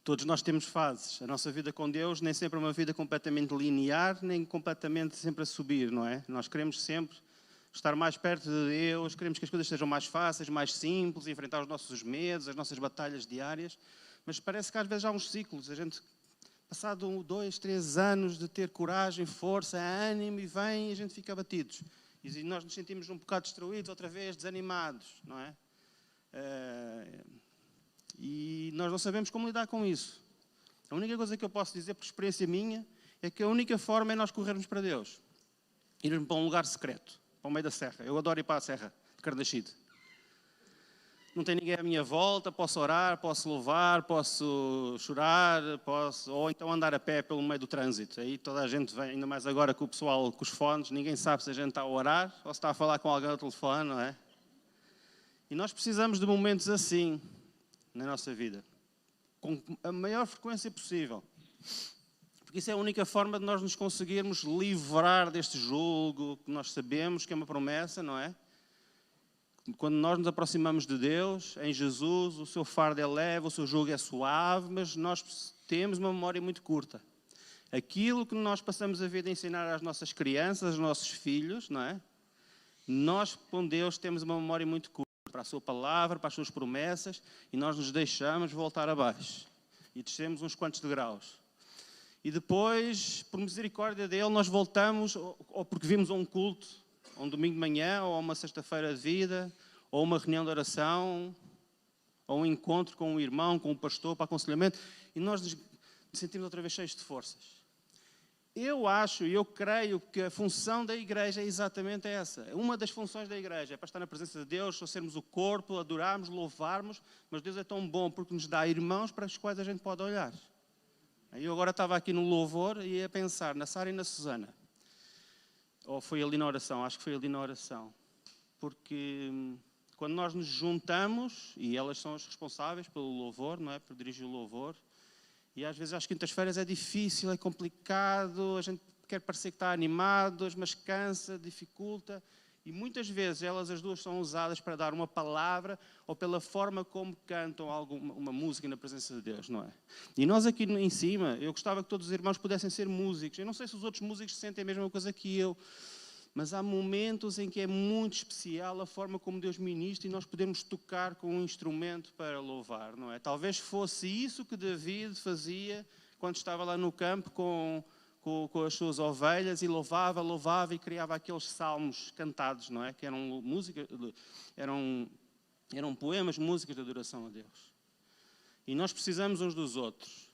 Todos nós temos fases. A nossa vida com Deus nem sempre é uma vida completamente linear, nem completamente sempre a subir, não é? Nós queremos sempre estar mais perto de Deus, queremos que as coisas sejam mais fáceis, mais simples, enfrentar os nossos medos, as nossas batalhas diárias. Mas parece que às vezes há uns ciclos. A gente, passado 2, 3 anos de ter coragem, força, ânimo, e vem e a gente fica abatidos. E nós nos sentimos um bocado destruídos, outra vez desanimados, não é? E nós não sabemos como lidar com isso. A única coisa que eu posso dizer, por experiência minha, é que a única forma é nós corrermos para Deus. Irmos para um lugar secreto, para o meio da serra. Eu adoro ir para a serra de Carnaxide. Não tem ninguém à minha volta, posso orar, posso louvar, posso chorar, ou então andar a pé pelo meio do trânsito. Aí toda a gente vem, ainda mais agora com o pessoal com os fones, ninguém sabe se a gente está a orar ou se está a falar com alguém ao telefone, não é? E nós precisamos de momentos assim na nossa vida, com a maior frequência possível. Porque isso é a única forma de nós nos conseguirmos livrar deste jugo que nós sabemos que é uma promessa, não é? Quando nós nos aproximamos de Deus, em Jesus, o seu fardo é leve, o seu jugo é suave, mas nós temos uma memória muito curta. Aquilo que nós passamos a vida a ensinar às nossas crianças, aos nossos filhos, não é? Nós, com Deus, temos uma memória muito curta para a sua palavra, para as suas promessas, e nós nos deixamos voltar abaixo. E descemos uns quantos degraus. E depois, por misericórdia dele, nós voltamos, ou porque vimos um culto, um domingo de manhã, ou uma sexta-feira de vida, ou uma reunião de oração, ou um encontro com um irmão, com um pastor, para aconselhamento, e nós nos sentimos outra vez cheios de forças. Eu acho e eu creio que a função da igreja é exatamente essa. Uma das funções da igreja é para estar na presença de Deus, sermos o corpo, adorarmos, louvarmos, mas Deus é tão bom porque nos dá irmãos para os quais a gente pode olhar. Eu agora estava aqui no louvor e ia pensar na Sara e na Susana. Ou foi ali na oração, acho que foi ali na oração. Porque quando nós nos juntamos, e elas são as responsáveis pelo louvor, não é? Por dirigir o louvor, e às vezes às quintas-feiras é difícil, é complicado, a gente quer parecer que está animado, mas cansa, dificulta. E muitas vezes elas as duas são usadas para dar uma palavra ou pela forma como cantam uma música na presença de Deus, não é? E nós aqui em cima, eu gostava que todos os irmãos pudessem ser músicos. Eu não sei se os outros músicos sentem a mesma coisa que eu, mas há momentos em que é muito especial a forma como Deus ministra e nós podemos tocar com um instrumento para louvar, não é? Talvez fosse isso que David fazia quando estava lá no campo com as suas ovelhas e louvava e criava aqueles salmos cantados, não é? Que eram música, eram poemas, músicas de adoração a Deus. E nós precisamos uns dos outros.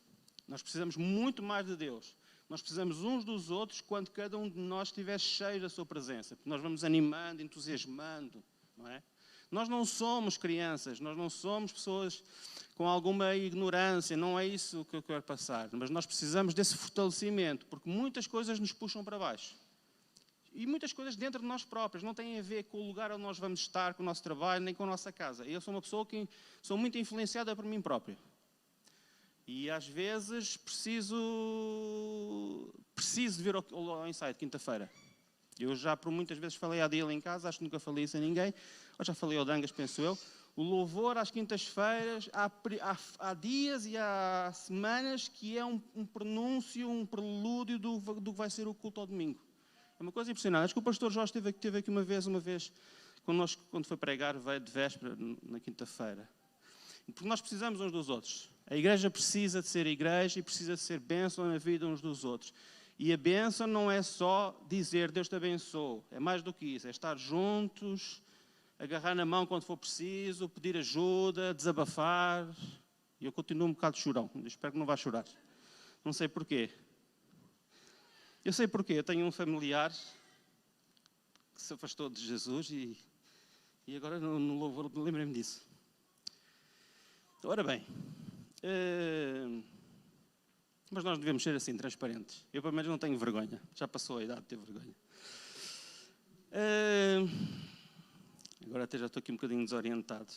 Nós precisamos muito mais de Deus. Nós precisamos uns dos outros quando cada um de nós estiver cheio da sua presença. Porque nós vamos animando, entusiasmando, não é? Nós não somos crianças, nós não somos pessoas com alguma ignorância, não é isso que eu quero passar. Mas nós precisamos desse fortalecimento, porque muitas coisas nos puxam para baixo. E muitas coisas dentro de nós próprios, não têm a ver com o lugar onde nós vamos estar, com o nosso trabalho, nem com a nossa casa. Eu sou uma pessoa que sou muito influenciada por mim próprio. E às vezes preciso de ver o Insight quinta-feira. Eu já por muitas vezes falei à dele em casa, acho que nunca falei isso a ninguém, ou já falei ao Dangas, penso eu. O louvor às quintas-feiras, há dias e há semanas que é um prenúncio, um prelúdio do que vai ser o culto ao domingo. É uma coisa impressionante. Acho que o pastor Jorge esteve aqui uma vez connosco, quando foi pregar, veio de véspera na quinta-feira. Porque nós precisamos uns dos outros. A igreja precisa de ser igreja e precisa de ser bênção na vida uns dos outros. E a bênção não é só dizer Deus te abençoe. É mais do que isso. É estar juntos, agarrar na mão quando for preciso, pedir ajuda, desabafar. E eu continuo um bocado chorão. Espero que não vá chorar. Não sei porquê. Eu sei porquê. Eu tenho um familiar que se afastou de Jesus e agora no louvor lembrei-me disso. Ora bem, mas nós devemos ser assim, transparentes. Eu, pelo menos, não tenho vergonha. Já passou a idade de ter vergonha. Agora até já estou aqui um bocadinho desorientado.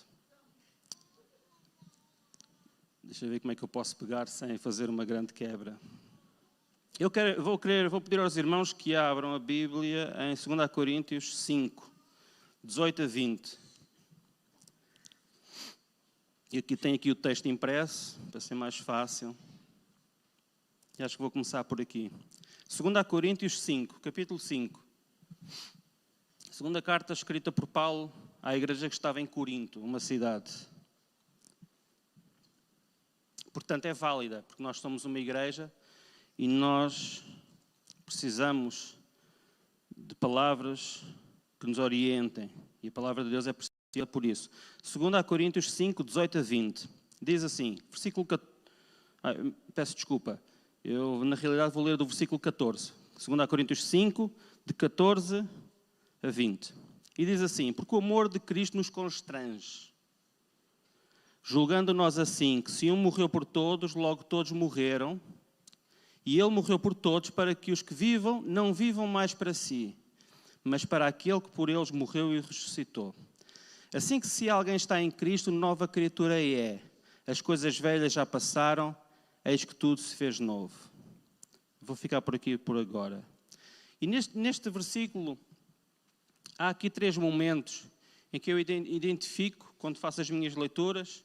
Deixa eu ver como é que eu posso pegar sem fazer uma grande quebra. Vou pedir aos irmãos que abram a Bíblia em 2 Coríntios 5, 18 a 20. E aqui tem aqui o texto impresso, para ser mais fácil. E acho que vou começar por aqui. 2 Coríntios 5, capítulo 5. Segunda carta escrita por Paulo à igreja que estava em Corinto, uma cidade. Portanto, é válida, porque nós somos uma igreja e nós precisamos de palavras que nos orientem. E a palavra de Deus é preciosa por isso. 2 Coríntios 5, 18 a 20. Diz assim, versículo 14. Peço desculpa. Eu, na realidade, vou ler do versículo 14. 2 Coríntios 5, de 14 a 20. E diz assim, porque o amor de Cristo nos constrange, julgando nós assim, que se um morreu por todos, logo todos morreram, e ele morreu por todos, para que os que vivam, não vivam mais para si, mas para aquele que por eles morreu e ressuscitou. Assim que se alguém está em Cristo, nova criatura é. As coisas velhas já passaram, eis que tudo se fez novo. Vou ficar por aqui por agora. E neste versículo, há aqui 3 momentos em que eu identifico, quando faço as minhas leituras,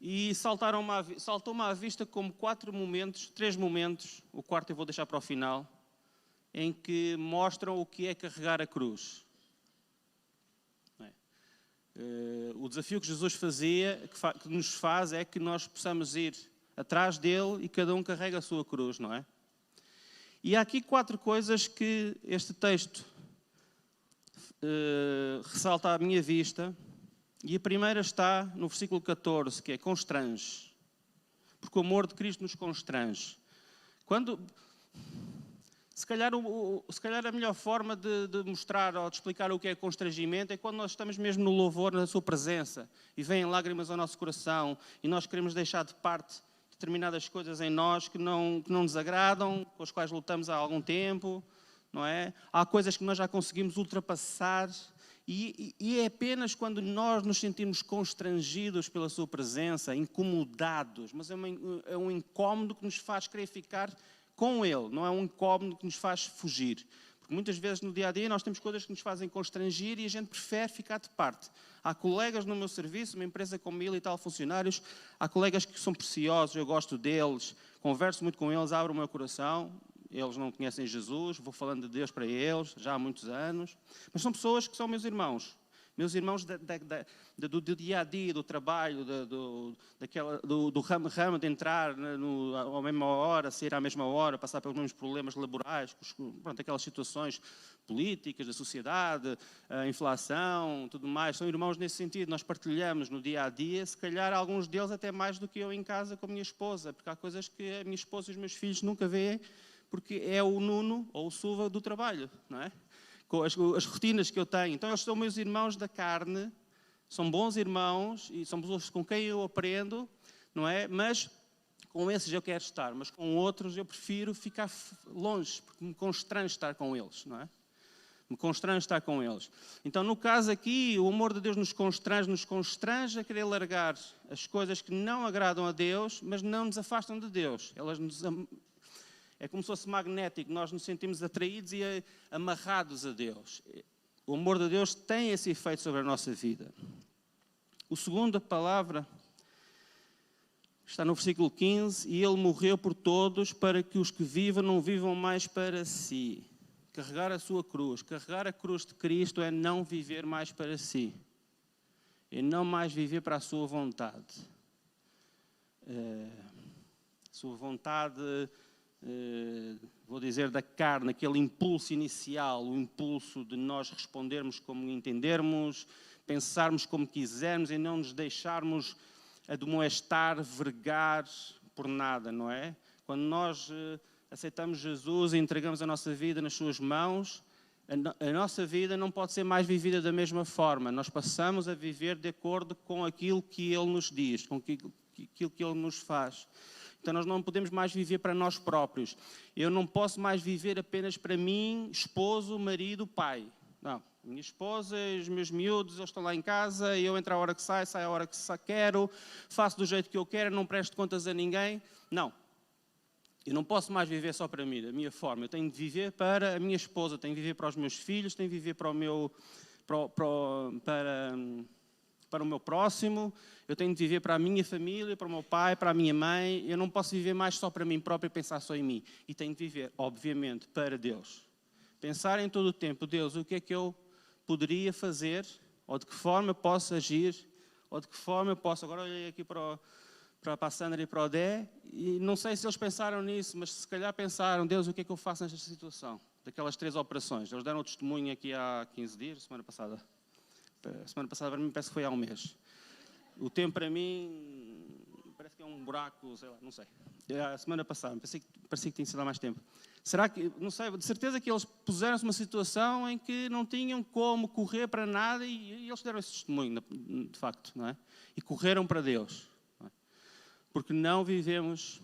e saltou-me à vista como 3 momentos, o quarto eu vou deixar para o final, em que mostram o que é carregar a cruz. O desafio que Jesus fazia, que nos faz, é que nós possamos ir atrás dele e cada um carrega a sua cruz, não é? E há aqui 4 coisas que este texto ressalta à minha vista. E a primeira está no versículo 14, que é constrange. Porque o amor de Cristo nos constrange. Se calhar a melhor forma de mostrar ou de explicar o que é constrangimento é quando nós estamos mesmo no louvor, na sua presença, e vêm lágrimas ao nosso coração, e nós queremos deixar de parte determinadas coisas em nós que não nos agradam, com as quais lutamos há algum tempo, não é? Há coisas que nós já conseguimos ultrapassar, e é apenas quando nós nos sentimos constrangidos pela sua presença, incomodados, mas é um incómodo que nos faz querer ficar com ele, não é um incómodo que nos faz fugir. Porque muitas vezes no dia-a-dia nós temos coisas que nos fazem constrangir e a gente prefere ficar de parte. Há colegas no meu serviço, uma empresa com 1000 e tal funcionários, há colegas que são preciosos, eu gosto deles, converso muito com eles, abro o meu coração. Eles não conhecem Jesus, vou falando de Deus para eles já há muitos anos. Mas são pessoas que são meus irmãos do dia-a-dia, do trabalho, do ramo de entrar à mesma hora, sair à mesma hora, passar pelos mesmos problemas laborais, aquelas situações políticas, da sociedade, a inflação, tudo mais. São irmãos nesse sentido, nós partilhamos no dia-a-dia, se calhar alguns deles até mais do que eu em casa com a minha esposa, porque há coisas que a minha esposa e os meus filhos nunca veem, porque é o Nuno ou o Suva do trabalho, não é? Com as rotinas que eu tenho. Então eles são meus irmãos da carne, são bons irmãos e são pessoas com quem eu aprendo, não é? Mas com esses eu quero estar, mas com outros eu prefiro ficar longe, porque me constrange estar com eles, não é? Me constrange estar com eles. Então, no caso aqui, o amor de Deus nos constrange a querer largar as coisas que não agradam a Deus, mas não nos afastam de Deus. É como se fosse magnético, nós nos sentimos atraídos e amarrados a Deus. O amor de Deus tem esse efeito sobre a nossa vida. O segundo palavra está no versículo 15, e ele morreu por todos para que os que vivam não vivam mais para si. Carregar a sua cruz. Carregar a cruz de Cristo é não viver mais para si. É não mais viver para a sua vontade. Sua vontade... vou dizer da carne, aquele impulso inicial, o impulso de nós respondermos como entendermos, pensarmos como quisermos e não nos deixarmos admoestar, vergar por nada, não é? Quando nós aceitamos Jesus e entregamos a nossa vida nas suas mãos, a nossa vida não pode ser mais vivida da mesma forma. Nós passamos a viver de acordo com aquilo que Ele nos diz, com aquilo que Ele nos faz. Então nós não podemos mais viver para nós próprios. Eu não posso mais viver apenas para mim, esposo, marido, pai. Não, minha esposa, os meus miúdos, eles estão lá em casa, eu entro à hora que sai à hora que quero, faço do jeito que eu quero, não presto contas a ninguém. Não. Eu não posso mais viver só para mim, da minha forma. Eu tenho de viver para a minha esposa, tenho de viver para os meus filhos, tenho de viver para o meu... para o meu próximo, eu tenho de viver para a minha família, para o meu pai, para a minha mãe. Eu não posso viver mais só para mim próprio e pensar só em mim. E tenho de viver, obviamente, para Deus. Pensar em todo o tempo, Deus, o que é que eu poderia fazer, ou de que forma eu posso agir, ou de que forma eu posso... Agora olhei aqui para a Sandra e para o Dé, e não sei se eles pensaram nisso, mas se calhar pensaram, Deus, o que é que eu faço nesta situação? Daquelas 3 operações. Eles deram o testemunho aqui há 15 dias, semana passada para mim parece que foi há um mês. O tempo para mim parece que é um buraco, sei lá, não sei. A semana passada, parecia que tinha sido há mais tempo. Será que, não sei, de certeza que eles puseram-se numa situação em que não tinham como correr para nada e eles deram esse testemunho, de facto, não é? E correram para Deus. Não é? Porque não vivemos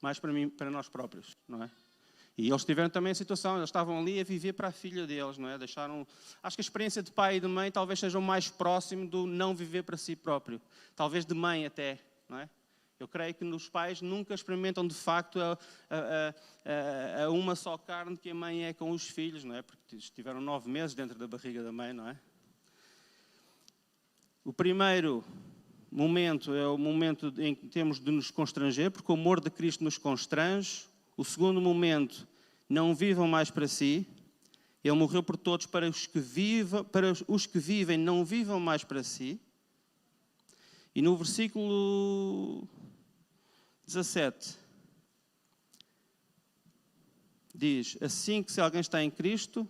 mais para nós próprios, não é? E eles tiveram também a situação, eles estavam ali a viver para a filha deles, não é? Acho que a experiência de pai e de mãe talvez seja o mais próximo do não viver para si próprio. Talvez de mãe até, não é? Eu creio que os pais nunca experimentam de facto a uma só carne que a mãe é com os filhos, não é? Porque estiveram 9 meses dentro da barriga da mãe, não é? O primeiro momento é o momento em que temos de nos constranger, porque o amor de Cristo nos constrange. O segundo momento, não vivam mais para si. Ele morreu por todos para os que vivem, não vivam mais para si. E no versículo 17, diz, assim que se alguém está em Cristo,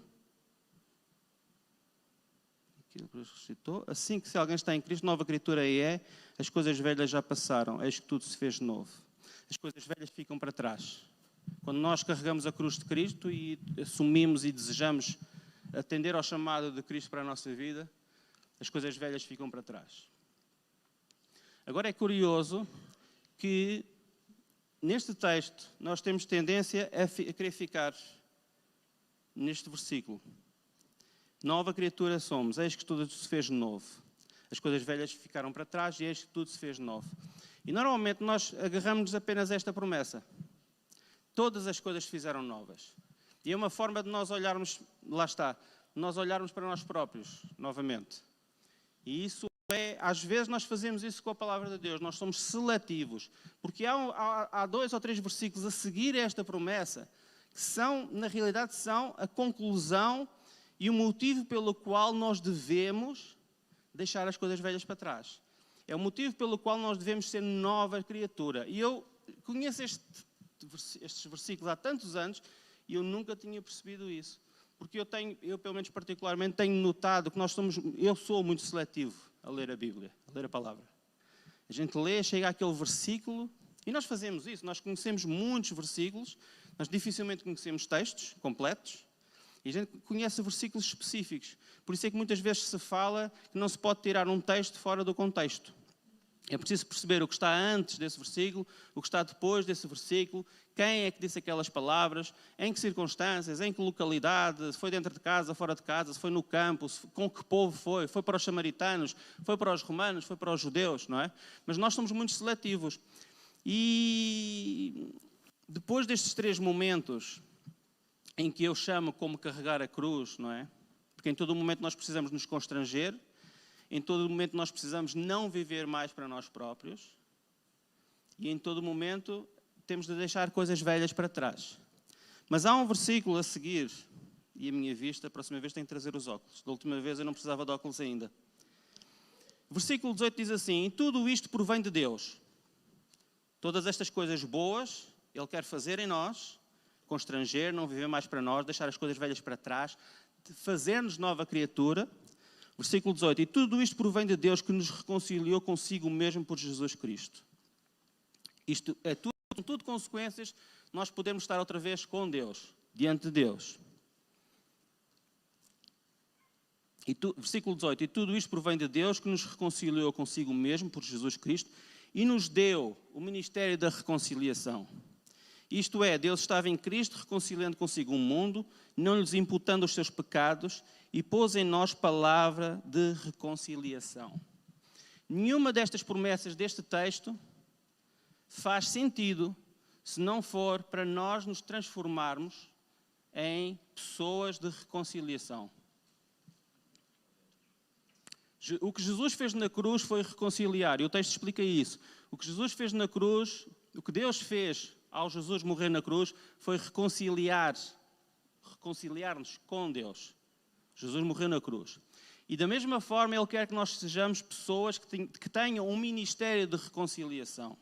assim que se alguém está em Cristo, nova criatura é, as coisas velhas já passaram, eis que tudo se fez novo. As coisas velhas ficam para trás. Quando nós carregamos a cruz de Cristo e assumimos e desejamos atender ao chamado de Cristo para a nossa vida, as coisas velhas ficam para trás. Agora é curioso que neste texto nós temos tendência a querer ficar neste versículo. Nova criatura somos, eis que tudo se fez novo. As coisas velhas ficaram para trás e eis que tudo se fez novo. E normalmente nós agarramos apenas a esta promessa. Todas as coisas se fizeram novas. E é uma forma de nós olharmos, lá está, nós olharmos para nós próprios, novamente. E isso às vezes nós fazemos isso com a palavra de Deus, nós somos seletivos. Porque há 2 ou 3 versículos a seguir esta promessa, que são, na realidade, são a conclusão e o motivo pelo qual nós devemos deixar as coisas velhas para trás. É o motivo pelo qual nós devemos ser nova criatura. E eu conheço estes versículos há tantos anos e eu nunca tinha percebido isso. Porque eu pelo menos particularmente, tenho notado que eu sou muito seletivo a ler a Bíblia, a ler a palavra. A gente lê, chega àquele versículo e nós fazemos isso. Nós conhecemos muitos versículos, nós dificilmente conhecemos textos completos e a gente conhece versículos específicos. Por isso é que muitas vezes se fala que não se pode tirar um texto fora do contexto. É preciso perceber o que está antes desse versículo, o que está depois desse versículo, quem é que disse aquelas palavras, em que circunstâncias, em que localidade, se foi dentro de casa, fora de casa, se foi no campo, com que povo foi para os samaritanos, foi para os romanos, foi para os judeus, não é? Mas nós somos muito seletivos. E depois destes 3 momentos em que eu chamo como carregar a cruz, não é? Porque em todo momento nós precisamos nos constranger, em todo momento nós precisamos não viver mais para nós próprios e em todo momento temos de deixar coisas velhas para trás. Mas há um versículo a seguir, e a minha vista, a próxima vez tenho que trazer os óculos. Da última vez eu não precisava de óculos ainda. O versículo 18 diz assim, e tudo isto provém de Deus. Todas estas coisas boas Ele quer fazer em nós, constranger, não viver mais para nós, deixar as coisas velhas para trás, fazer-nos nova criatura. Versículo 18. E tudo isto provém de Deus que nos reconciliou consigo mesmo por Jesus Cristo. Isto é tudo consequências, nós podemos estar outra vez com Deus, diante de Deus. Versículo 18. E tudo isto provém de Deus que nos reconciliou consigo mesmo por Jesus Cristo e nos deu o ministério da reconciliação. Isto é, Deus estava em Cristo reconciliando consigo o mundo, não lhes imputando os seus pecados e pôs em nós palavra de reconciliação. Nenhuma destas promessas deste texto faz sentido se não for para nós nos transformarmos em pessoas de reconciliação. O que Jesus fez na cruz foi reconciliar, e o texto explica isso. O que Jesus fez na cruz, o que Deus fez ao Jesus morrer na cruz, foi reconciliar-nos com Deus. Jesus morreu na cruz. E da mesma forma, Ele quer que nós sejamos pessoas que tenham um ministério de reconciliação.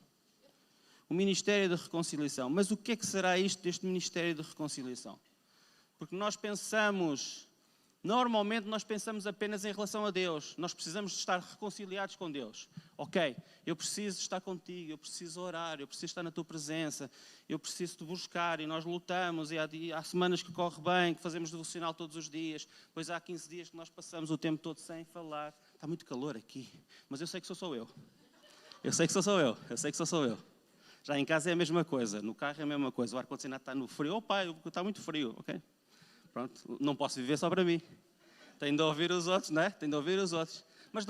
O ministério de reconciliação. Mas o que é que será isto deste ministério de reconciliação? Porque normalmente nós pensamos apenas em relação a Deus. Nós precisamos de estar reconciliados com Deus. Ok, eu preciso estar contigo, eu preciso orar, eu preciso estar na tua presença, eu preciso te buscar, e nós lutamos, e há semanas que corre bem, que fazemos devocional todos os dias, depois há 15 dias que nós passamos o tempo todo sem falar. Está muito calor aqui, mas eu sei que sou eu. Eu sei que sou eu. Já em casa é a mesma coisa, no carro é a mesma coisa, o ar-condicionado está no frio. Opa, está muito frio, ok? Pronto, não posso viver só para mim. Tenho de ouvir os outros, não é? Mas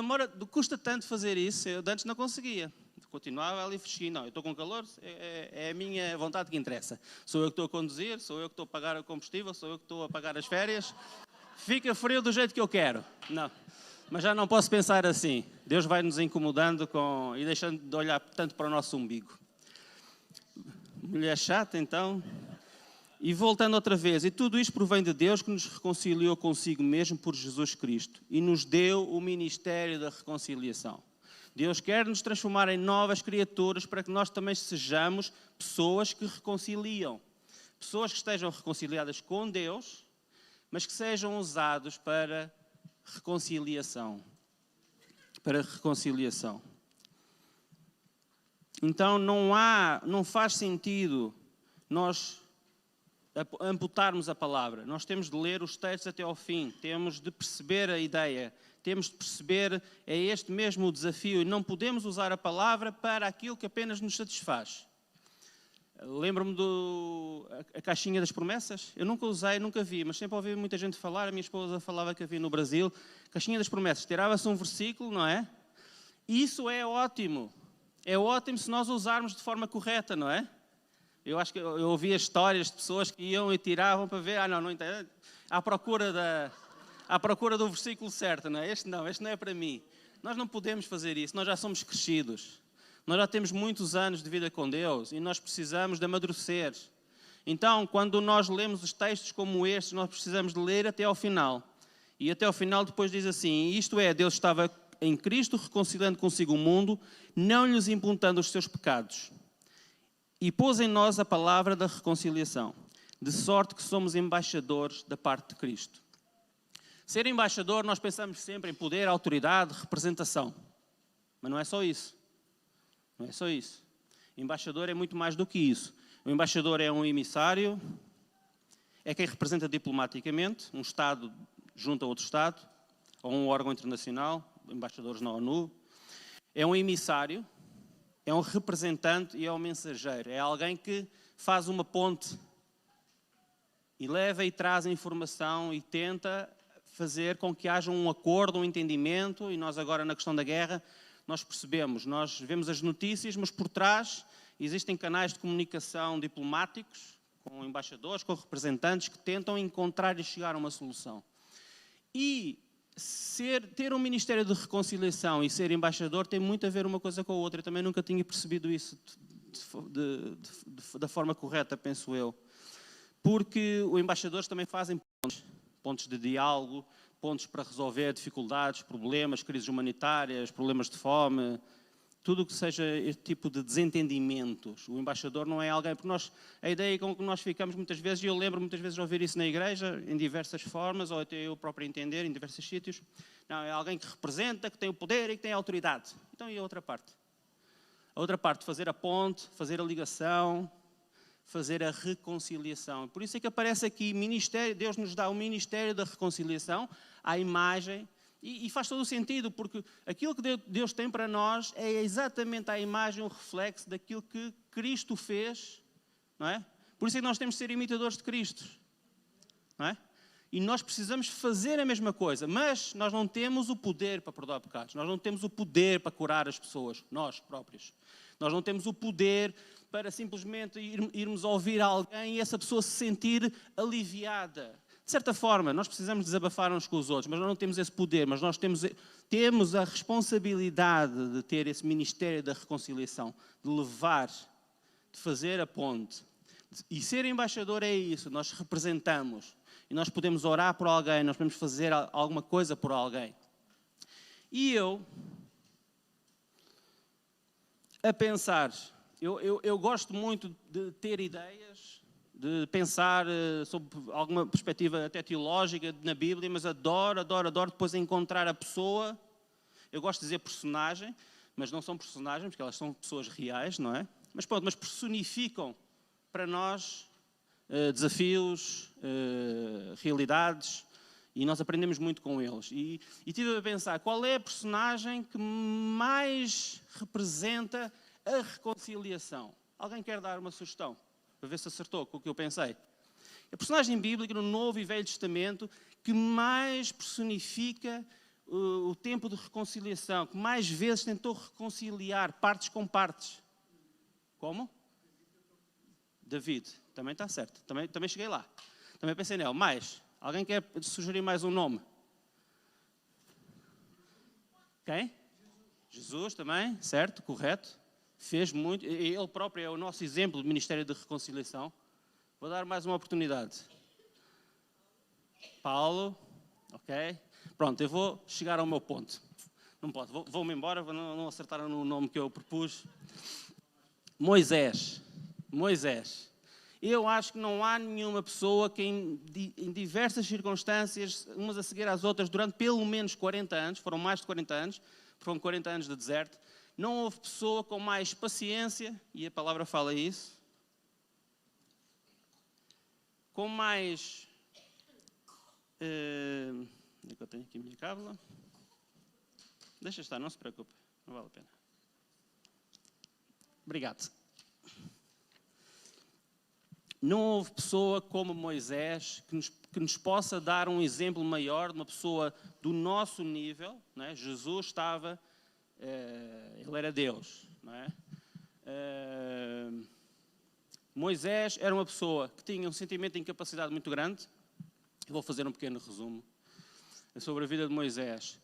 custa tanto fazer isso, eu antes não conseguia. Continuava ali fresquinho. Não, eu estou com calor, é a minha vontade que interessa. Sou eu que estou a conduzir, sou eu que estou a pagar o combustível, sou eu que estou a pagar as férias. Fica frio do jeito que eu quero. Não, mas já não posso pensar assim. Deus vai nos incomodando e deixando de olhar tanto para o nosso umbigo. Mulher chata, então. E voltando outra vez, e tudo isto provém de Deus que nos reconciliou consigo mesmo por Jesus Cristo e nos deu o ministério da reconciliação. Deus quer nos transformar em novas criaturas para que nós também sejamos pessoas que reconciliam. Pessoas que estejam reconciliadas com Deus, mas que sejam usados para reconciliação. Então não faz sentido nós amputarmos a palavra. Nós temos de ler os textos até ao fim, temos de perceber a ideia, temos de perceber, é este mesmo o desafio, e não podemos usar a palavra para aquilo que apenas nos satisfaz. Lembro-me da caixinha das promessas. Eu nunca usei, nunca vi, mas sempre ouvi muita gente falar. A minha esposa falava que havia no Brasil. Caixinha das promessas. Tirava-se um versículo, não é? Isso é ótimo. É ótimo se nós usarmos de forma correta, não é? Eu acho que eu ouvia histórias de pessoas que iam e tiravam para ver. Não entendo. À procura do versículo certo, não é? Este não é para mim. Nós não podemos fazer isso. Nós já somos crescidos. Nós já temos muitos anos de vida com Deus e nós precisamos de amadurecer. Então, quando nós lemos os textos como estes, nós precisamos de ler até ao final. E até ao final depois diz assim, isto é, Deus estava em Cristo reconciliando consigo o mundo, não lhes imputando os seus pecados. E pôs em nós a palavra da reconciliação, de sorte que somos embaixadores da parte de Cristo. Ser embaixador, nós pensamos sempre em poder, autoridade, representação. Mas não é só isso. Não é só isso. Embaixador é muito mais do que isso. O embaixador é um emissário, é quem representa diplomaticamente um Estado junto a outro Estado, ou um órgão internacional, embaixadores na ONU. É um emissário, é um representante e é um mensageiro. É alguém que faz uma ponte e leva e traz a informação e tenta fazer com que haja um acordo, um entendimento, e nós agora na questão da guerra, nós percebemos, nós vemos as notícias, mas por trás existem canais de comunicação diplomáticos, com embaixadores, com representantes que tentam encontrar e chegar a uma solução. E ter um ministério de reconciliação e ser embaixador tem muito a ver uma coisa com a outra. Eu também nunca tinha percebido isso da forma correta, penso eu. Porque os embaixadores também fazem pontos de diálogo, pontos para resolver dificuldades, problemas, crises humanitárias, problemas de fome, tudo o que seja este tipo de desentendimentos. O embaixador não é alguém, porque a ideia com que nós ficamos muitas vezes, e eu lembro muitas vezes de ouvir isso na igreja, em diversas formas, ou até eu próprio entender, em diversos sítios, não, é alguém que representa, que tem o poder e que tem a autoridade. Então e a outra parte? A outra parte, fazer a ponte, fazer a ligação, fazer a reconciliação. Por isso é que aparece aqui, Deus nos dá o ministério da reconciliação, à imagem, e faz todo o sentido, porque aquilo que Deus tem para nós é exatamente a imagem, o reflexo daquilo que Cristo fez, não é? Por isso é que nós temos de ser imitadores de Cristo, não é? E nós precisamos fazer a mesma coisa, mas nós não temos o poder para perdoar pecados, nós não temos o poder para curar as pessoas, nós próprios. Nós não temos o poder para simplesmente irmos ouvir alguém e essa pessoa se sentir aliviada, De certa forma, nós precisamos desabafar uns com os outros, mas nós não temos esse poder, mas nós temos a responsabilidade de ter esse ministério da reconciliação, de levar, de fazer a ponte. E ser embaixador é isso, nós representamos. E nós podemos orar por alguém, nós podemos fazer alguma coisa por alguém. E eu, a pensar, eu gosto muito de ter ideias, de pensar sobre alguma perspectiva até teológica na Bíblia, mas adoro depois encontrar a pessoa. Eu gosto de dizer personagem, mas não são personagens, porque elas são pessoas reais, não é? Mas pronto, mas personificam para nós desafios, realidades, e nós aprendemos muito com eles. E estive a pensar, qual é a personagem que mais representa a reconciliação? Alguém quer dar uma sugestão? Para ver se acertou com o que eu pensei. A personagem bíblica no Novo e Velho Testamento que mais personifica o tempo de reconciliação, que mais vezes tentou reconciliar partes com partes. Como? David. Também está certo. Também cheguei lá. Também pensei nele. Mais? Alguém quer sugerir mais um nome? Quem? Jesus também, certo, correto. Fez muito. Ele próprio é o nosso exemplo do Ministério de Reconciliação. Vou dar mais uma oportunidade. Paulo, ok. Pronto, eu vou chegar ao meu ponto. Não posso, vou-me embora, não acertaram no nome que eu propus. Moisés. Eu acho que não há nenhuma pessoa que em diversas circunstâncias, umas a seguir às outras, durante pelo menos 40 anos, foram mais de 40 anos, foram 40 anos de deserto, não houve pessoa com mais paciência, e a palavra fala isso, com mais... onde é que eu tenho aqui a minha cábula? Deixa estar, não se preocupe, não vale a pena. Obrigado. Não houve pessoa como Moisés que nos possa dar um exemplo maior de uma pessoa do nosso nível, não é? Jesus estava, ele era Deus, não é? Moisés era uma pessoa que tinha um sentimento de incapacidade muito grande. Eu vou fazer um pequeno resumo sobre a vida de Moisés.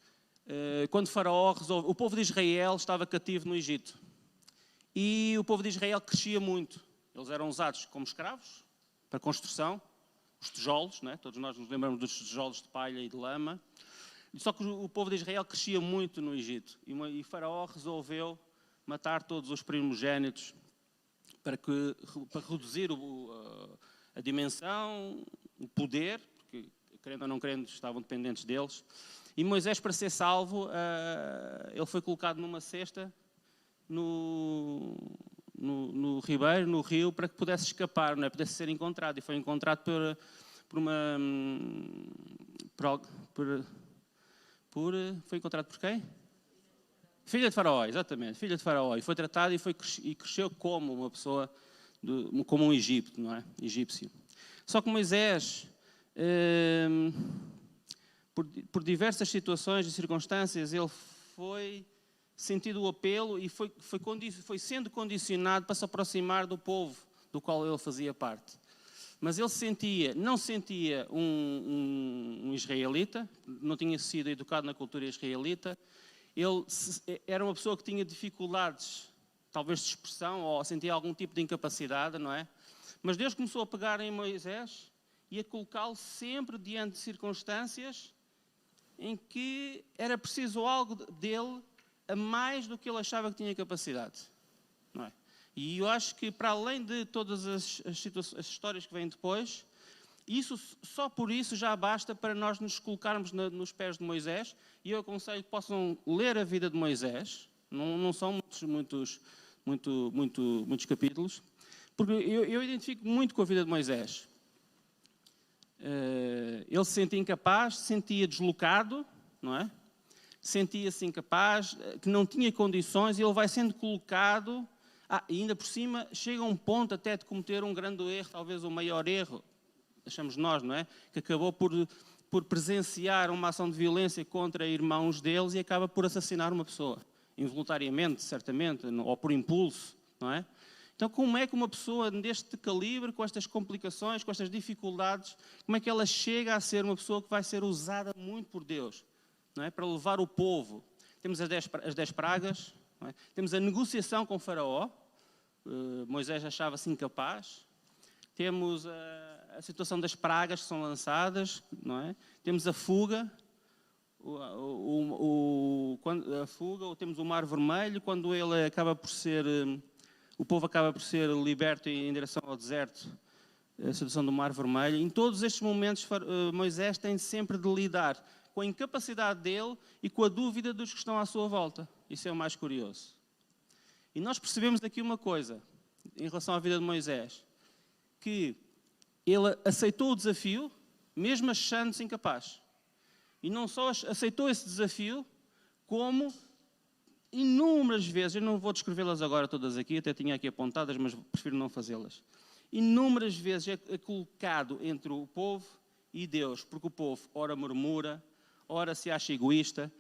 Quando Faraó resolve, o povo de Israel estava cativo no Egito e o povo de Israel crescia muito. Eles eram usados como escravos para construção, os tijolos, né? Todos nós nos lembramos dos tijolos de palha e de lama. Só que o povo de Israel crescia muito no Egito e Faraó resolveu matar todos os primogénitos para reduzir a dimensão, o poder, porque querendo ou não querendo estavam dependentes deles. E Moisés, para ser salvo, ele foi colocado numa cesta no ribeiro, no rio, para que pudesse escapar, não é? Pudesse ser encontrado. E foi encontrado foi encontrado por quem? Filha de Faraó, exatamente, filha de Faraó. E foi tratado e cresceu como uma pessoa, como um egípcio, não é? Egípcio. Só que Moisés, por diversas situações e circunstâncias, ele foi sentido o apelo e foi sendo condicionado para se aproximar do povo do qual ele fazia parte. Mas ele não sentia um israelita, não tinha sido educado na cultura israelita. Ele era uma pessoa que tinha dificuldades, talvez de expressão, ou sentia algum tipo de incapacidade, não é? Mas Deus começou a pegar em Moisés e a colocá-lo sempre diante de circunstâncias em que era preciso algo dele a mais do que ele achava que tinha capacidade, não é? E eu acho que, para além de todas as histórias que vêm depois, só por isso já basta para nós nos colocarmos nos pés de Moisés. E eu aconselho que possam ler a vida de Moisés. Não são muitos capítulos, porque eu identifico muito com a vida de Moisés. Ele se sentia incapaz, se sentia deslocado, não é? Sentia-se incapaz, que não tinha condições, e ele vai sendo colocado, e ainda por cima chega a um ponto até de cometer um grande erro, talvez o maior erro, achamos nós, não é? Que acabou por presenciar uma ação de violência contra irmãos deles e acaba por assassinar uma pessoa, involuntariamente, certamente, ou por impulso, não é? Então, como é que uma pessoa deste calibre, com estas complicações, com estas dificuldades, como é que ela chega a ser uma pessoa que vai ser usada muito por Deus, não é? Para levar o povo? Temos as 10 pragas, não é? Temos a negociação com Faraó, Moisés achava-se incapaz. Temos a situação das pragas que são lançadas, não é? Temos a fuga, temos o Mar Vermelho, quando ele acaba por ser... O povo acaba por ser liberto em direção ao deserto, a situação do Mar Vermelho. Em todos estes momentos, Moisés tem sempre de lidar com a incapacidade dele e com a dúvida dos que estão à sua volta. Isso é o mais curioso. E nós percebemos aqui uma coisa, em relação à vida de Moisés, que ele aceitou o desafio, mesmo achando-se incapaz. E não só aceitou esse desafio, como... inúmeras vezes, eu não vou descrevê-las agora todas aqui, até tinha aqui apontadas, mas prefiro não fazê-las. Inúmeras vezes é colocado entre o povo e Deus, porque o povo ora murmura, ora se acha egoísta,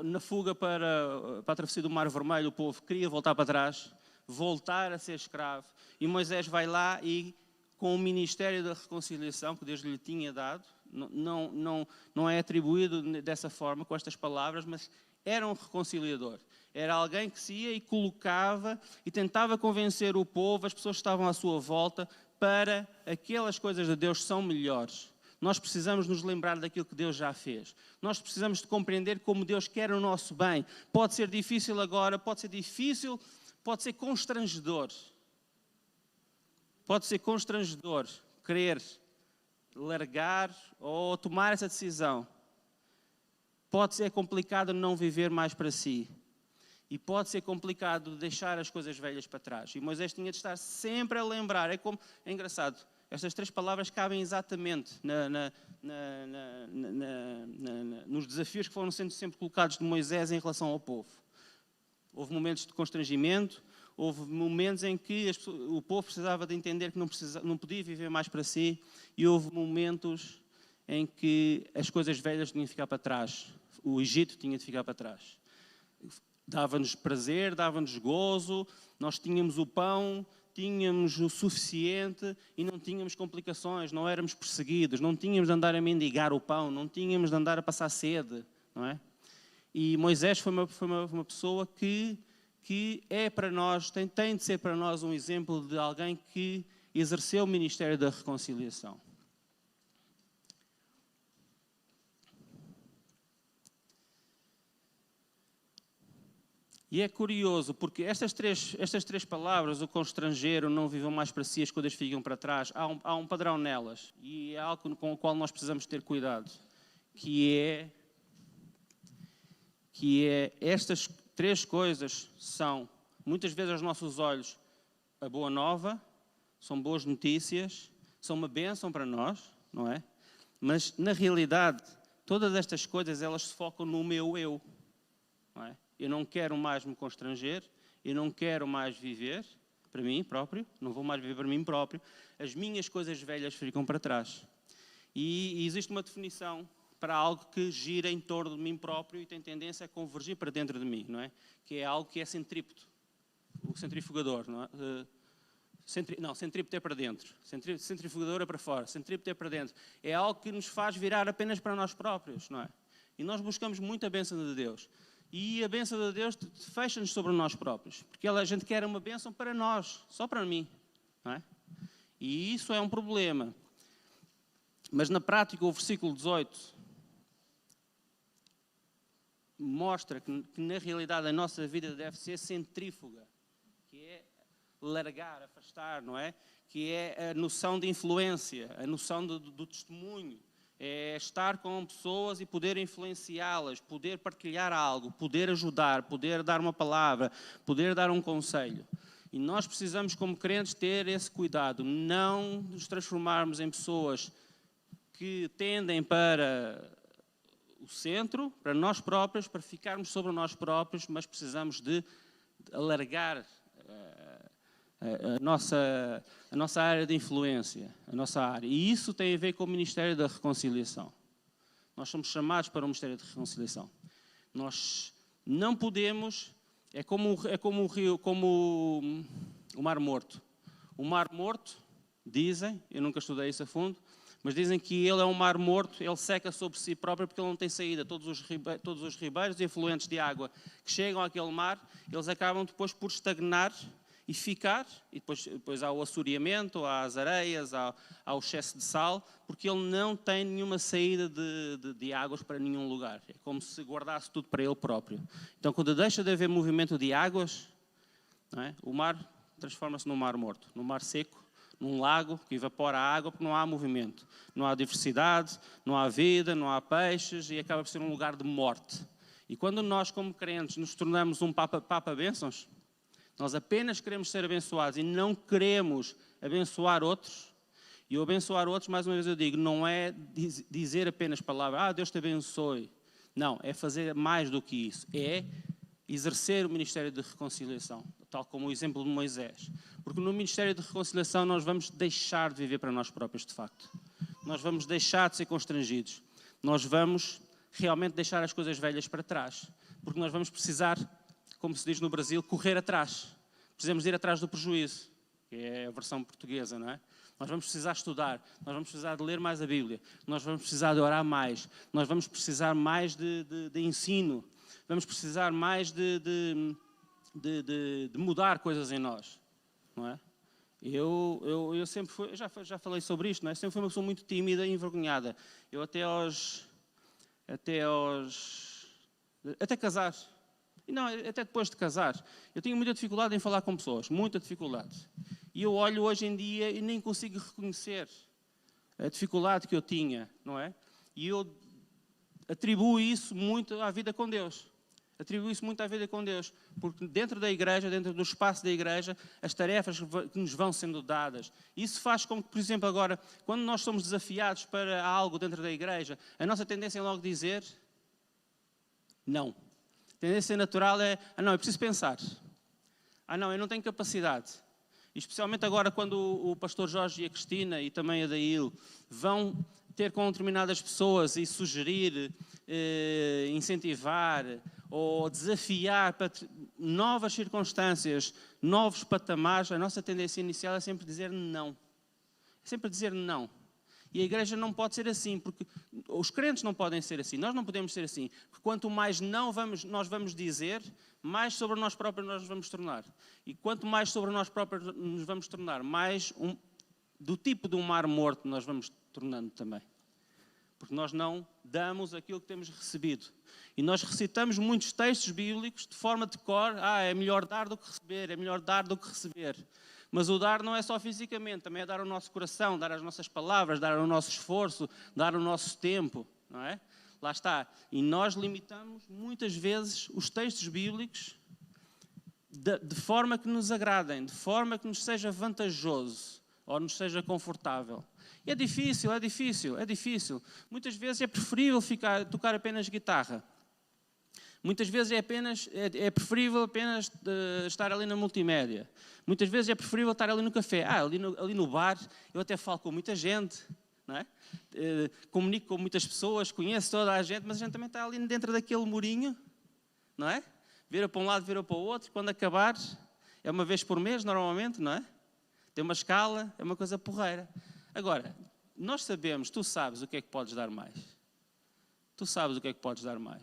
na fuga para a travessia do Mar Vermelho, o povo queria voltar para trás, voltar a ser escravo, e Moisés vai lá e, com o ministério da reconciliação que Deus lhe tinha dado, não é atribuído dessa forma, com estas palavras, mas era um reconciliador. Era alguém que se ia e colocava e tentava convencer o povo, as pessoas que estavam à sua volta, para aquelas coisas de Deus são melhores. Nós precisamos nos lembrar daquilo que Deus já fez. Nós precisamos de compreender como Deus quer o nosso bem. Pode ser difícil agora, pode ser difícil, pode ser constrangedor. Pode ser constrangedor querer largar ou tomar essa decisão. Pode ser complicado não viver mais para si. E pode ser complicado deixar as coisas velhas para trás. E Moisés tinha de estar sempre a lembrar. É engraçado, estas 3 palavras cabem exatamente nos desafios que foram sendo sempre colocados de Moisés em relação ao povo. Houve momentos de constrangimento, houve momentos em que o povo precisava de entender que não podia viver mais para si, e houve momentos em que as coisas velhas tinham de ficar para trás. O Egito tinha de ficar para trás. Dava-nos prazer, dava-nos gozo, nós tínhamos o pão, tínhamos o suficiente e não tínhamos complicações, não éramos perseguidos, não tínhamos de andar a mendigar o pão, não tínhamos de andar a passar sede, não é? E Moisés foi uma pessoa que é para nós, tem de ser para nós um exemplo de alguém que exerceu o ministério da reconciliação. E é curioso, porque estas três palavras, o constranger, o não vivam mais para si, as coisas ficam para trás, há um padrão nelas. E é algo com o qual nós precisamos ter cuidado. Que é estas 3 coisas são, muitas vezes aos nossos olhos, a boa nova, são boas notícias, são uma bênção para nós, não é? Mas, na realidade, todas estas coisas, elas se focam no meu eu, não é? Eu não quero mais me constranger, eu não quero mais viver para mim próprio, não vou mais viver para mim próprio, as minhas coisas velhas ficam para trás. E existe uma definição para algo que gira em torno de mim próprio e tem tendência a convergir para dentro de mim, não é? Que é algo que é centrípeto, o centrifugador, não é? Centrípeto é para dentro, centrifugador é para fora, centrípeto é para dentro. É algo que nos faz virar apenas para nós próprios, não é? E nós buscamos muito a bênção de Deus. E a bênção de Deus fecha-nos sobre nós próprios. Porque a gente quer uma bênção para nós, só para mim. Não é? E isso é um problema. Mas na prática o versículo 18 mostra que na realidade a nossa vida deve ser centrífuga. Que é largar, afastar, não é? Que é a noção de influência, a noção do testemunho. É estar com pessoas e poder influenciá-las, poder partilhar algo, poder ajudar, poder dar uma palavra, poder dar um conselho. E nós precisamos, como crentes, ter esse cuidado, não nos transformarmos em pessoas que tendem para o centro, para nós próprios, para ficarmos sobre nós próprios, mas precisamos de alargar a nossa área de influência, a nossa área. E isso tem a ver com o Ministério da Reconciliação. Nós somos chamados para o Ministério da Reconciliação. Nós não podemos, é como o rio, como o Mar Morto. O Mar Morto, dizem, eu nunca estudei isso a fundo, mas dizem que ele é um mar morto, ele seca sobre si próprio porque ele não tem saída. Todos os ribeiros e efluentes de água que chegam àquele mar, eles acabam depois por estagnar e ficar, e depois há o assoreamento, há as areias, há o excesso de sal, porque ele não tem nenhuma saída de águas para nenhum lugar. É como se guardasse tudo para ele próprio. Então, quando deixa de haver movimento de águas, não é? O mar transforma-se num mar morto, num mar seco, num lago que evapora a água porque não há movimento, não há diversidade, não há vida, não há peixes e acaba por ser um lugar de morte. E quando nós, como crentes, nos tornamos um papa-bênçãos, nós apenas queremos ser abençoados e não queremos abençoar outros. E o abençoar outros, mais uma vez eu digo, não é dizer apenas palavras, Deus te abençoe. Não, é fazer mais do que isso. É exercer o ministério de reconciliação, tal como o exemplo de Moisés. Porque no ministério de reconciliação nós vamos deixar de viver para nós próprios, de facto. Nós vamos deixar de ser constrangidos. Nós vamos realmente deixar as coisas velhas para trás. Porque nós vamos precisar, como se diz no Brasil, correr atrás. Precisamos ir atrás do prejuízo, que é a versão portuguesa, não é? Nós vamos precisar estudar, nós vamos precisar de ler mais a Bíblia, nós vamos precisar de orar mais, nós vamos precisar mais de ensino, vamos precisar mais de mudar coisas em nós, não é? Eu sempre fui, já falei sobre isto, não é? Sempre fui uma pessoa muito tímida e envergonhada. Eu até casar, e não, até depois de casar, eu tinha muita dificuldade em falar com pessoas, muita dificuldade. E eu olho hoje em dia e nem consigo reconhecer a dificuldade que eu tinha, não é? E eu atribuo isso muito à vida com Deus. Atribuo isso muito à vida com Deus, porque dentro da igreja, dentro do espaço da igreja, as tarefas que nos vão sendo dadas. Isso faz com que, por exemplo, agora, quando nós somos desafiados para algo dentro da igreja, a nossa tendência é logo dizer não. A tendência natural é, não, eu preciso pensar. Não, eu não tenho capacidade. E especialmente agora quando o pastor Jorge e a Cristina e também a Daíl vão ter com determinadas pessoas e sugerir, incentivar ou desafiar para novas circunstâncias, novos patamares, a nossa tendência inicial é sempre dizer não. É sempre dizer não. E a igreja não pode ser assim, porque os crentes não podem ser assim, nós não podemos ser assim. Porque quanto mais não nós vamos dizer, mais sobre nós próprios nós nos vamos tornar. E quanto mais sobre nós próprios nos vamos tornar, mais do tipo de um mar morto nós vamos tornando também. Porque nós não damos aquilo que temos recebido. E nós recitamos muitos textos bíblicos de forma de cor. É melhor dar do que receber, é melhor dar do que receber. Mas o dar não é só fisicamente, também é dar o nosso coração, dar as nossas palavras, dar o nosso esforço, dar o nosso tempo, não é? Lá está. E nós limitamos muitas vezes os textos bíblicos de forma que nos agradem, de forma que nos seja vantajoso ou nos seja confortável. E é difícil. Muitas vezes é preferível tocar apenas guitarra. Muitas vezes é preferível apenas estar ali na multimédia. Muitas vezes é preferível estar ali no café. Ali no bar eu até falo com muita gente, não é? Comunico com muitas pessoas, conheço toda a gente, mas a gente também está ali dentro daquele murinho, não é? Vira para um lado, vira para o outro. Quando acabar, é uma vez por mês normalmente, não é? Tem uma escala, é uma coisa porreira. Agora, nós sabemos, tu sabes o que é que podes dar mais. Tu sabes o que é que podes dar mais.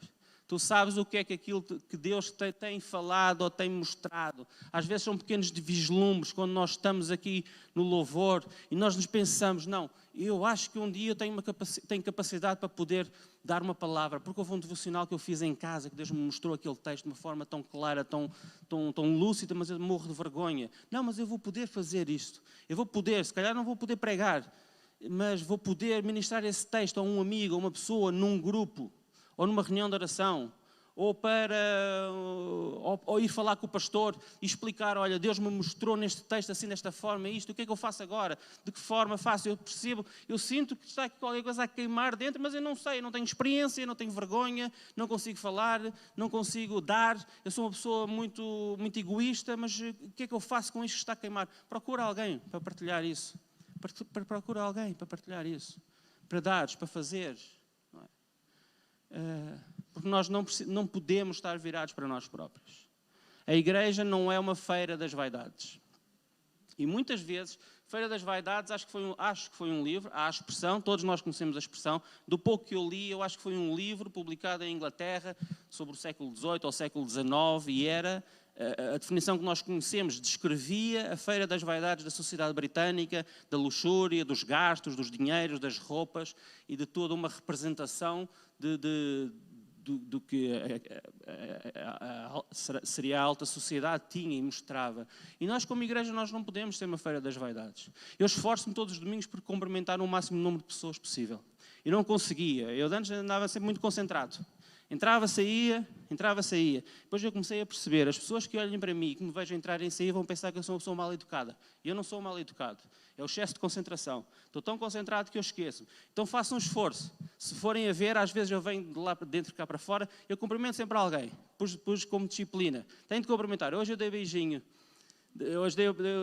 Tu sabes o que é que aquilo que Deus tem falado ou tem mostrado. Às vezes são pequenos vislumbres quando nós estamos aqui no louvor e nós nos pensamos, não, eu acho que um dia eu tenho capacidade para poder dar uma palavra, porque houve um devocional que eu fiz em casa, que Deus me mostrou aquele texto de uma forma tão clara, tão lúcida, mas eu morro de vergonha. Não, mas eu vou poder fazer isto. Eu vou poder, se calhar não vou poder pregar, mas vou poder ministrar esse texto a um amigo, a uma pessoa, num grupo, ou numa reunião de oração, ou ir falar com o pastor e explicar, olha, Deus me mostrou neste texto assim, desta forma, isto, o que é que eu faço agora? De que forma faço? Eu sinto que está aqui qualquer coisa a queimar dentro, mas eu não sei, eu não tenho experiência, não tenho vergonha, não consigo falar, não consigo dar, eu sou uma pessoa muito, muito egoísta, mas o que é que eu faço com isto que está a queimar? Procura alguém para partilhar isso. Procura alguém para partilhar isso. Para dares, para fazeres. Porque nós não podemos estar virados para nós próprios. A igreja não é uma feira das vaidades. E muitas vezes, Feira das Vaidades, acho que foi um livro, há a expressão, todos nós conhecemos a expressão, do pouco que eu li, eu acho que foi um livro publicado em Inglaterra sobre o século XVIII ou século XIX, e era a definição que nós conhecemos, descrevia a Feira das Vaidades da sociedade britânica, da luxúria, dos gastos, dos dinheiros, das roupas e de toda uma representação do que seria a alta sociedade tinha e mostrava. E nós, como igreja, nós não podemos ter uma Feira das Vaidades. Eu esforço-me todos os domingos por cumprimentar o máximo número de pessoas possível. E não conseguia. Eu antes andava sempre muito concentrado. Entrava, saía. Depois eu comecei a perceber, as pessoas que olhem para mim e que me vejam entrar e sair vão pensar que eu sou uma pessoa mal educada. E eu não sou mal educado. É o excesso de concentração. Estou tão concentrado que eu esqueço. Então façam um esforço. Se forem a ver, às vezes eu venho de lá dentro cá para fora, eu cumprimento sempre alguém. Pus como disciplina. Tenho de cumprimentar. Hoje eu dei beijinho. Hoje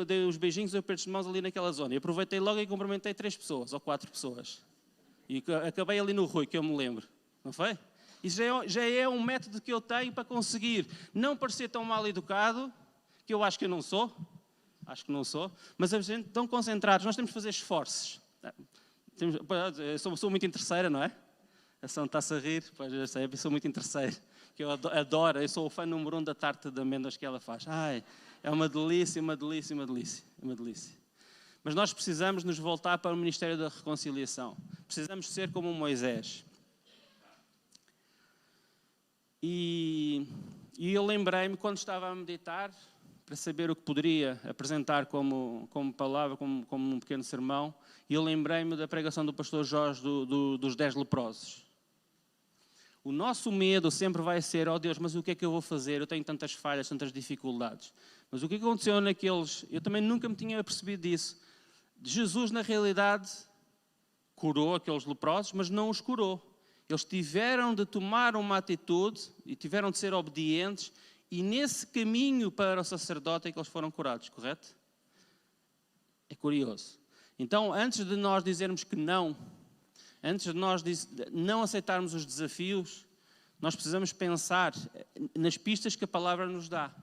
dei os beijinhos e apertos de mãos ali naquela zona. E aproveitei logo e cumprimentei 3 pessoas ou 4 pessoas. E acabei ali no Rui, que eu me lembro. Não foi? Isso já é um método que eu tenho para conseguir não parecer tão mal educado, que eu acho que eu não sou. Acho que não sou. Mas a gente tão concentrados, nós temos de fazer esforços. Eu sou muito interesseira, não é? A São está-se a rir, pois eu sei, eu sou muito interesseira. Que eu adoro, eu sou o fã número 1 da tarte de amêndoas que ela faz. Ai, é uma delícia, uma delícia, uma delícia. É uma delícia. Mas nós precisamos nos voltar para o Ministério da Reconciliação. Precisamos ser como Moisés. E eu lembrei-me, quando estava a meditar, para saber o que poderia apresentar como palavra, como um pequeno sermão, e eu lembrei-me da pregação do pastor Jorge dos 10 leprosos. O nosso medo sempre vai ser, oh Deus, mas o que é que eu vou fazer? Eu tenho tantas falhas, tantas dificuldades. Mas o que aconteceu naqueles... Eu também nunca me tinha apercebido disso. Jesus, na realidade, curou aqueles leprosos, mas não os curou. Eles tiveram de tomar uma atitude e tiveram de ser obedientes, e nesse caminho para o sacerdote é que eles foram curados, correto? É curioso. Então, antes de nós dizermos que não, antes de nós não aceitarmos os desafios, nós precisamos pensar nas pistas que a palavra nos dá.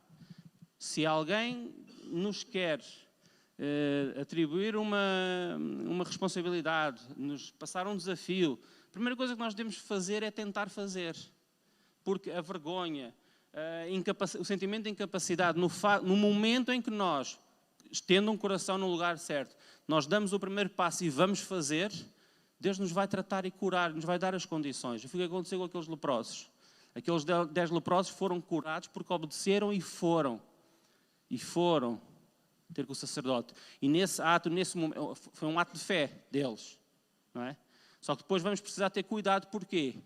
Se alguém nos quer atribuir uma responsabilidade, nos passar um desafio, a primeira coisa que nós devemos fazer é tentar fazer. Porque a vergonha, o sentimento de incapacidade, no momento em que nós, tendo um coração no lugar certo, nós damos o primeiro passo e vamos fazer, Deus nos vai tratar e curar, nos vai dar as condições. Foi o que aconteceu com aqueles leprosos. Aqueles 10 leprosos foram curados porque obedeceram e foram ter com o sacerdote. E nesse momento, foi um ato de fé deles, não é? Só que depois vamos precisar ter cuidado, porquê?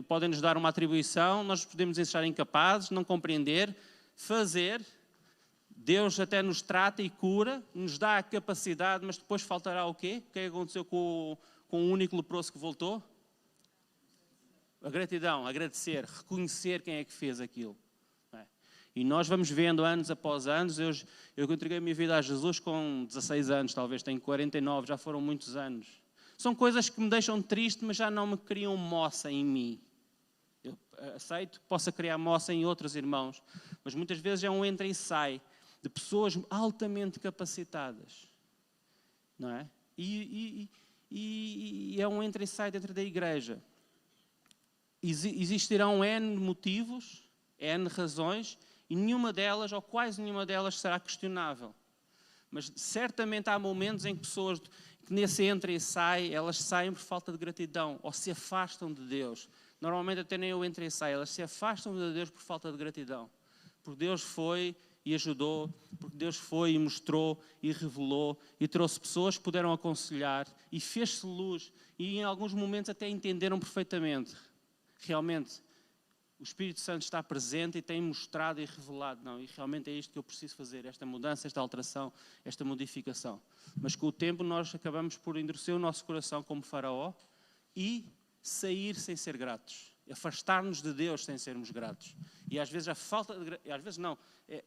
Podem-nos dar uma atribuição, nós podemos estar incapazes, não compreender, fazer. Deus até nos trata e cura, nos dá a capacidade, mas depois faltará o quê? O que é que aconteceu com o único leproso que voltou? A gratidão, agradecer, reconhecer quem é que fez aquilo. E nós vamos vendo anos após anos. Eu entreguei a minha vida a Jesus com 16 anos, talvez tenho 49, já foram muitos anos. São coisas que me deixam triste, mas já não me criam moça em mim. Eu aceito que possa criar moça em outros irmãos, mas muitas vezes é um entra e sai de pessoas altamente capacitadas, não é? E é um entra e sai dentro da igreja. Existirão N motivos, N razões, e nenhuma delas, ou quase nenhuma delas, será questionável. Mas certamente há momentos em que pessoas que nesse entra e sai, elas saem por falta de gratidão, ou se afastam de Deus. Normalmente até nem eu entra e sai, elas se afastam de Deus por falta de gratidão. Porque Deus foi e ajudou, porque Deus foi e mostrou e revelou e trouxe pessoas que puderam aconselhar e fez-se luz e em alguns momentos até entenderam perfeitamente. Realmente, o Espírito Santo está presente e tem mostrado e revelado. Não, e realmente é isto que eu preciso fazer, esta mudança, esta alteração, esta modificação. Mas com o tempo nós acabamos por endurecer o nosso coração como Faraó e sair sem ser gratos. Afastar-nos de Deus sem sermos gratos. E às vezes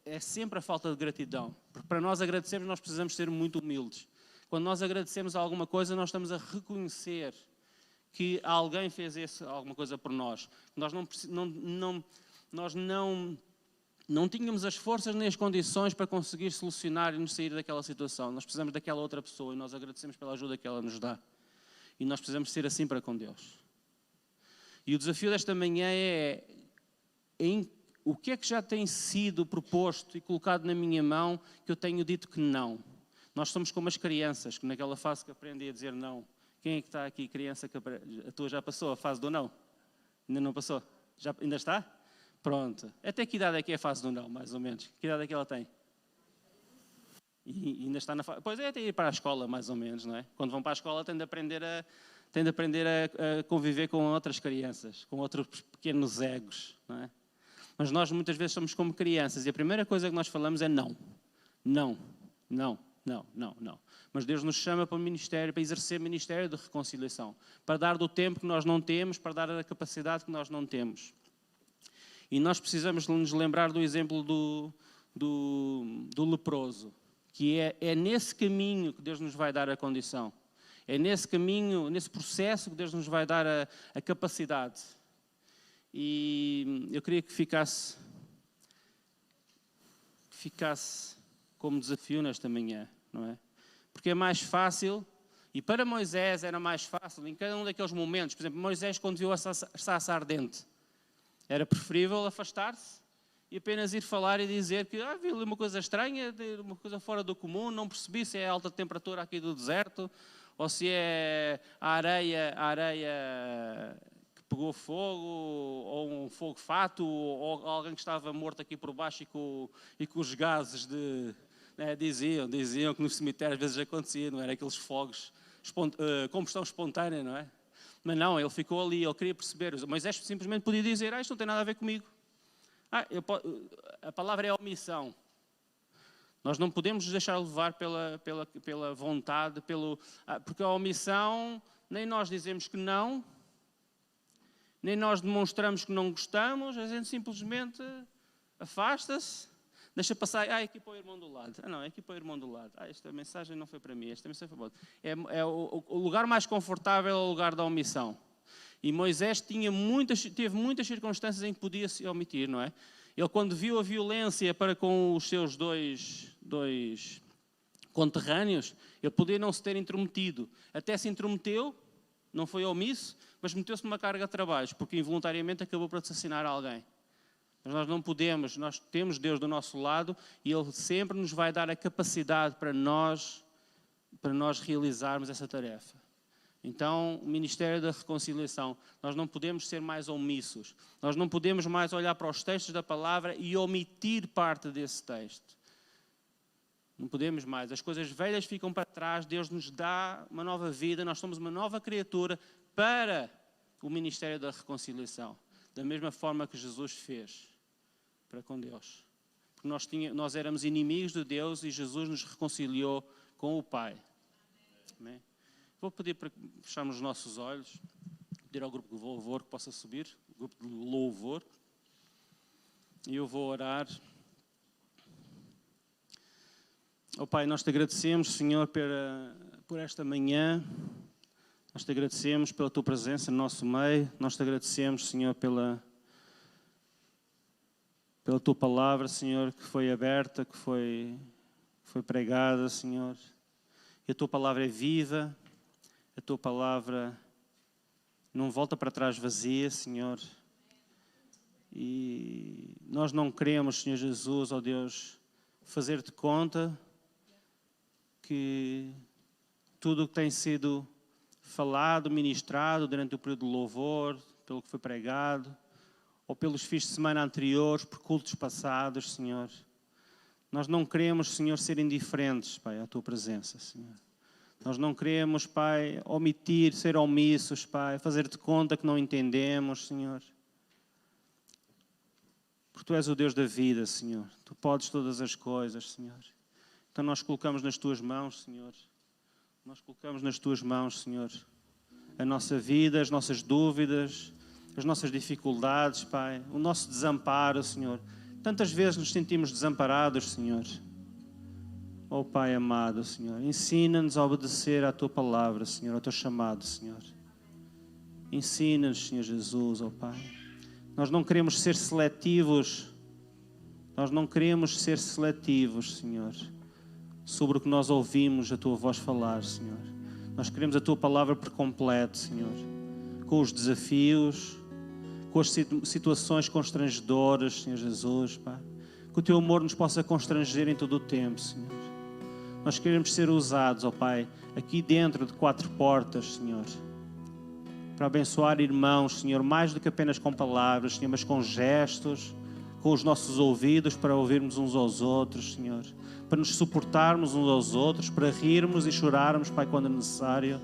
é sempre a falta de gratidão. Porque para nós agradecermos nós precisamos ser muito humildes. Quando nós agradecemos a alguma coisa nós estamos a reconhecer que alguém fez alguma coisa por nós. Nós não tínhamos as forças nem as condições para conseguir solucionar e nos sair daquela situação. Nós precisamos daquela outra pessoa e nós agradecemos pela ajuda que ela nos dá. E nós precisamos ser assim para com Deus. E o desafio desta manhã é o que é que já tem sido proposto e colocado na minha mão que eu tenho dito que não. Nós somos como as crianças, que naquela fase que aprendem a dizer não. Quem é que está aqui, criança, que a tua já passou a fase do não? Ainda não passou? Ainda está? Pronto. Até que idade é que é a fase do não, mais ou menos? Que idade é que ela tem? E ainda está na fase... Pois é, até ir para a escola, mais ou menos, não é? Quando vão para a escola têm de aprender a conviver com outras crianças, com outros pequenos egos, não é? Mas nós muitas vezes somos como crianças e a primeira coisa que nós falamos é não. Não, não, não, não, não. Mas Deus nos chama para o ministério, para exercer o ministério de reconciliação, para dar do tempo que nós não temos, para dar da capacidade que nós não temos. E nós precisamos nos lembrar do exemplo do leproso, que é nesse caminho que Deus nos vai dar a condição. É nesse caminho, nesse processo que Deus nos vai dar a capacidade. E eu queria que ficasse como desafio nesta manhã, não é? Porque é mais fácil, e para Moisés era mais fácil, em cada um daqueles momentos, por exemplo, Moisés quando viu a sarça ardente, era preferível afastar-se e apenas ir falar e dizer que viu ali uma coisa estranha, uma coisa fora do comum, não percebi se é a alta temperatura aqui do deserto, ou se é a areia que pegou fogo, ou um fogo fato, ou alguém que estava morto aqui por baixo e com os gases de... Diziam que no cemitério às vezes acontecia, não era aqueles fogos, combustão espontânea, não é? Mas não, ele ficou ali, ele queria perceber. Moisés simplesmente podia dizer, isto não tem nada a ver comigo. A palavra é omissão. Nós não podemos nos deixar levar pela vontade, porque a omissão, nem nós dizemos que não, nem nós demonstramos que não gostamos, a gente simplesmente afasta-se. Deixa passar, é aqui para o irmão do lado. Não, é aqui para o irmão do lado. Esta mensagem não foi para mim, esta mensagem foi para o outro. O lugar mais confortável é o lugar da omissão. E Moisés teve muitas circunstâncias em que podia se omitir, não é? Ele quando viu a violência para com os seus dois conterrâneos, ele podia não se ter intrometido. Até se intrometeu, não foi omisso, mas meteu-se numa carga de trabalhos, porque involuntariamente acabou por assassinar alguém. Mas nós não podemos, nós temos Deus do nosso lado e Ele sempre nos vai dar a capacidade para nós realizarmos essa tarefa. Então, o Ministério da Reconciliação, nós não podemos ser mais omissos. Nós não podemos mais olhar para os textos da palavra e omitir parte desse texto. Não podemos mais. As coisas velhas ficam para trás, Deus nos dá uma nova vida, nós somos uma nova criatura para o Ministério da Reconciliação. Da mesma forma que Jesus fez para com Deus. Porque nós éramos inimigos de Deus e Jesus nos reconciliou com o Pai. Amém? Vou pedir para fecharmos os nossos olhos, pedir ao grupo de louvor que possa subir, o grupo de louvor, e eu vou orar. Oh Pai, nós te agradecemos, Senhor, por esta manhã. Nós te agradecemos pela tua presença no nosso meio. Nós te agradecemos, Senhor, pela tua palavra, Senhor, que foi aberta, que foi pregada, Senhor. E a tua palavra é viva. A tua palavra não volta para trás vazia, Senhor. E nós não queremos, Senhor Jesus, ó Deus, fazer de conta que tudo o que tem sido falado, ministrado durante o período de louvor, pelo que foi pregado, ou pelos fins de semana anteriores, por cultos passados, Senhor. Nós não queremos, Senhor, ser indiferentes, Pai, à tua presença, Senhor. Nós não queremos, Pai, omitir, ser omissos, Pai, fazer de conta que não entendemos, Senhor. Porque Tu és o Deus da vida, Senhor. Tu podes todas as coisas, Senhor. Então nós colocamos nas Tuas mãos, Senhor. Nós colocamos nas Tuas mãos, Senhor, a nossa vida, as nossas dúvidas, as nossas dificuldades, Pai, o nosso desamparo, Senhor. Tantas vezes nos sentimos desamparados, Senhor. Oh Pai amado, Senhor, ensina-nos a obedecer à Tua palavra, Senhor, ao Teu chamado, Senhor. Ensina-nos, Senhor Jesus, oh Pai. Nós não queremos ser seletivos Nós não queremos ser seletivos, Senhor, sobre o que nós ouvimos a Tua voz falar, Senhor. Nós queremos a Tua palavra por completo, Senhor, com os desafios, com as situações constrangedoras, Senhor Jesus, Pai. Que o Teu amor nos possa constranger em todo o tempo, Senhor. Nós queremos ser usados, ó Pai, aqui dentro de 4 portas, Senhor, para abençoar irmãos, Senhor, mais do que apenas com palavras, Senhor, mas com gestos, com os nossos ouvidos para ouvirmos uns aos outros, Senhor, para nos suportarmos uns aos outros, para rirmos e chorarmos, Pai, quando é necessário.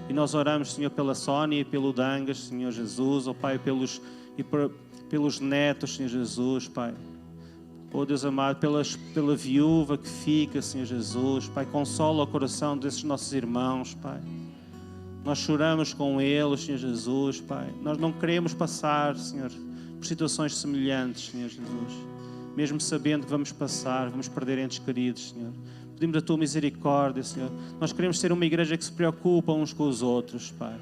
E nós oramos, Senhor, pela Sónia e pelo Dangas, Senhor Jesus, ó Pai, pelos netos, Senhor Jesus, Pai. Oh Deus amado, pela viúva que fica, Senhor Jesus, Pai, consola o coração desses nossos irmãos, Pai. Nós choramos com eles, Senhor Jesus, Pai. Nós não queremos passar, Senhor, por situações semelhantes, Senhor Jesus. Mesmo sabendo que vamos passar, vamos perder entes queridos, Senhor. Pedimos a Tua misericórdia, Senhor. Nós queremos ser uma igreja que se preocupa uns com os outros, Pai.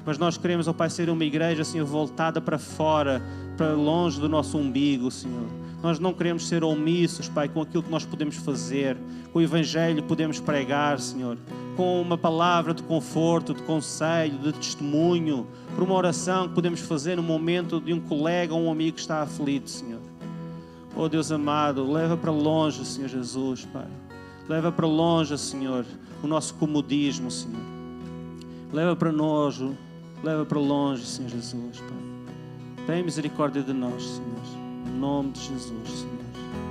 Mas nós queremos, ó Pai, ser uma igreja, Senhor, voltada para fora, para longe do nosso umbigo, Senhor. Nós não queremos ser omissos, Pai, com aquilo que nós podemos fazer, com o Evangelho que podemos pregar, Senhor, com uma palavra de conforto, de conselho, de testemunho, por uma oração que podemos fazer no momento de um colega ou um amigo que está aflito, Senhor. Oh Deus amado, leva para longe, Senhor Jesus, Pai. Leva para longe, Senhor, o nosso comodismo, Senhor. Leva para longe, Senhor Jesus, Pai. Tem misericórdia de nós, Senhor. Em nome de Jesus, Senhor.